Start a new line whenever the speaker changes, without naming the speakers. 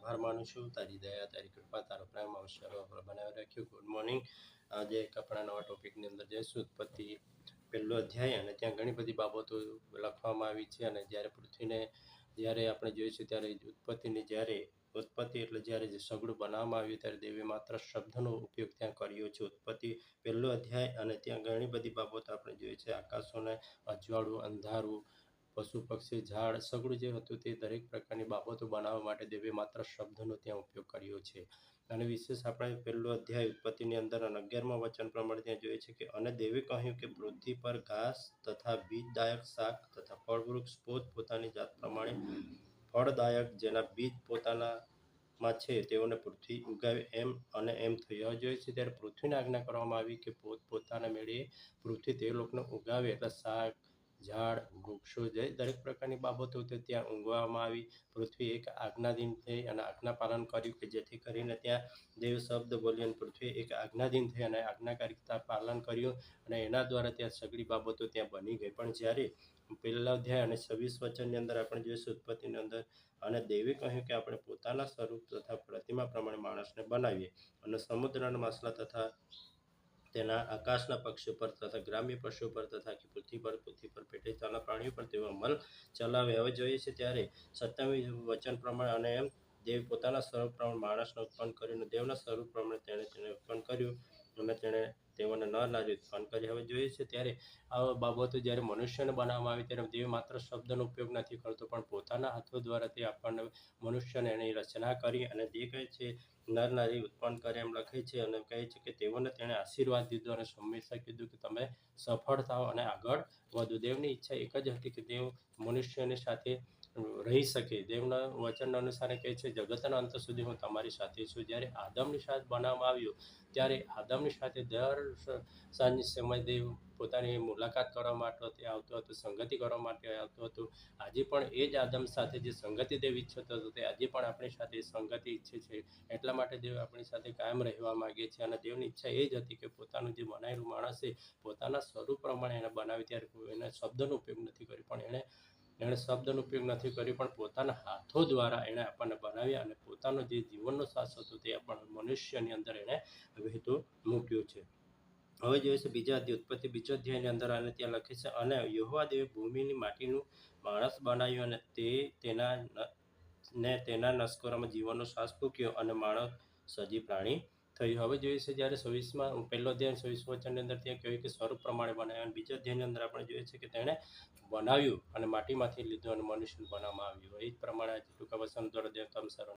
આભાર માનું છું। તારી દયા, તારી કૃપા, તારો પ્રેમ અવસરો બનાવી રાખ્યું। Good morning. આજે એક આપણા નવા ટોપિકની અંદર જઈશું, ઉત્પત્તિ પહેલો અધ્યાય, અને ત્યાં ઘણી બધી બાબતો લખવામાં આવી છે। અને જ્યારે આપણે જોઈશું ત્યારે ઉત્પત્તિ એટલે જ્યારે જે સગડું બનાવવામાં આવ્યું ત્યારે દેવે માત્ર શબ્દનો ઉપયોગ ત્યાં કર્યો છે। ઉત્પત્તિ પહેલો અધ્યાય, અને ત્યાં ઘણી બધી બાબતો આપણે જોઈએ છે। આકાશોને અજવાળું, અંધારું, પશુ પક્ષી, ઝાડ, સગડું જે હતું તે દરેક પ્રકારની બાબતો બનાવવા માટે દેવે માત્ર શબ્દનો ત્યાં ઉપયોગ કર્યો છે। અને વિશેષ આપણે પહેલો અધ્યાય ઉત્પત્તિની અંદર 11મા વચન પ્રમાણે ત્યાં જોઈએ છે કે અને દેવે કહ્યું કે પૃથ્વી પર ઘાસ તથા બીજદાયક શાક તથા ફળવૃક્ષ પોતપોતાની જાત પ્રમાણે ફળદાયક જેના બીજ પોતાનામાં છે તેઓને પૃથ્વી ઉગાવે એમ થયું। હવે જોઈએ છે ત્યારે પૃથ્વીને આજ્ઞા કરવામાં આવી કે પોતપોતાના મેળે પૃથ્વી તે લોકોને ઉગાવે, એટલે શાક, ઝાડ, વૃક્ષો, જે દરેક પ્રકારની બાબતો ત્યાં ઊંઘવામાં આવી। પૃથ્વી એક આજ્ઞાધીન થઈ અને આજ્ઞા પાલન કર્યું કે જેથી કરીને ત્યાં દેવ શબ્દ બોલ્યો અને પૃથ્વી એક આજ્ઞાધીન થઈ અને આજ્ઞાકારિતા પાલન કર્યું, અને એના દ્વારા ત્યાં સગળી બાબતો ત્યાં બની ગઈ। પણ જ્યારે પહેલા અધ્યાય અને 26 વચનની અંદર આપણે જોઈશું ઉત્પત્તિની અંદર, અને દેવે કહ્યું કે આપણે પોતાના સ્વરૂપ તથા પ્રતિમા પ્રમાણે માણસને બનાવીએ, અને સમુદ્રના માછલા તથા તેના આકાશના પક્ષીઓ પર તથા ગ્રામ્ય પશુઓ પર તથા પૃથ્વી પર પેટે ચાલનાર પ્રાણીઓ પર તેઓ અમલ ચલાવે। હવે જોઈએ છે ત્યારે 27 વચન પ્રમાણે અને એમ દેવ પોતાના સ્વરૂપ પ્રમાણે માણસને ઉત્પન્ન કર્યું, અને દેવના સ્વરૂપ પ્રમાણે તેણે ઉત્પન્ન કર્યું, અને તેણે તેઓને નર નારી ઉત્પન્ન કરી। હવે જોઈએ છે ત્યારે આ બાબતો જ્યારે મનુષ્યને બનાવવામાં આવી ત્યારે દેવ માત્ર શબ્દનો ઉપયોગ નથી કરતો, પણ પોતાના હાથો દ્વારા તે આપણને મનુષ્યને એની રચના કરી, અને જે કહે છે નર નારી ઉત્પન્ન કરે એમ લખે છે, અને કહે છે કે તેઓને તેણે આશીર્વાદ દીધો અને હંમેશા કીધું કે તમે સફળ થાઓ અને આગળ વધો। દેવની ઈચ્છા એક જ હતી કે દેવ મનુષ્યની સાથે રહી શકે। દેવના વચન અનુસાર કહે છે જગતના અંત સુધી હું તમારી સાથે છું। જ્યારે આદમની સાથે બનાવવામાં આવ્યું ત્યારે આદમની સાથે દર સાંજની સમય દેવ પોતાની મુલાકાત કરવા માટે આવતો હતો, સંગતિ કરવા માટે આવતો હતો। આજે પણ એ જ આદમ સાથે જે સંગતિ દેવ ઈચ્છતો હતો તે આજે પણ આપણી સાથે સંગતિ ઈચ્છે છે। એટલા માટે દેવ આપણી સાથે કાયમ રહેવા માગે છે, અને દેવની ઈચ્છા એ જ હતી કે પોતાનું જે બનાવેલું માણસ છે પોતાના સ્વરૂપ પ્રમાણે એને બનાવી, ત્યારે એને શબ્દનો ઉપયોગ નથી કર્યો, પણ એણે શબ્દનો ઉપયોગ નથી કર્યો પણ પોતાના હાથો દ્વારા એણે આપણને બનાવ્યા, અને પોતાનો જે જીવનનો શ્વાસ હતો તે આપણને મનુષ્યની અંદર એણે વહેતો મૂક્યો છે। હવે જોઈએ છે ઉત્પત્તિ બીજો અધ્યાયની અંદર, અને ત્યાં લખે છે અને યહોવા દેવે ભૂમિની માટીનું માણસ બનાવ્યું, અને તેના નસકોરામાં જીવનનો શ્વાસ ફૂંક્યો, અને માણસ સજીવ પ્રાણી થયું। હવે જોઈએ છે જ્યારે 26માં પહેલો અધ્યાય 26 વચનની અંદર ત્યાં કહ્યું કે સ્વરૂપ પ્રમાણે બનાવ્યું, અને બીજા અધ્યાયની અંદર આપણે જોઈએ છે કે તેણે બનાવ્યું અને માટીમાંથી લીધું અને મનુષ્યને બનાવવામાં આવ્યું। એ જ પ્રમાણે ટૂંકા વચન દ્વારા દેવ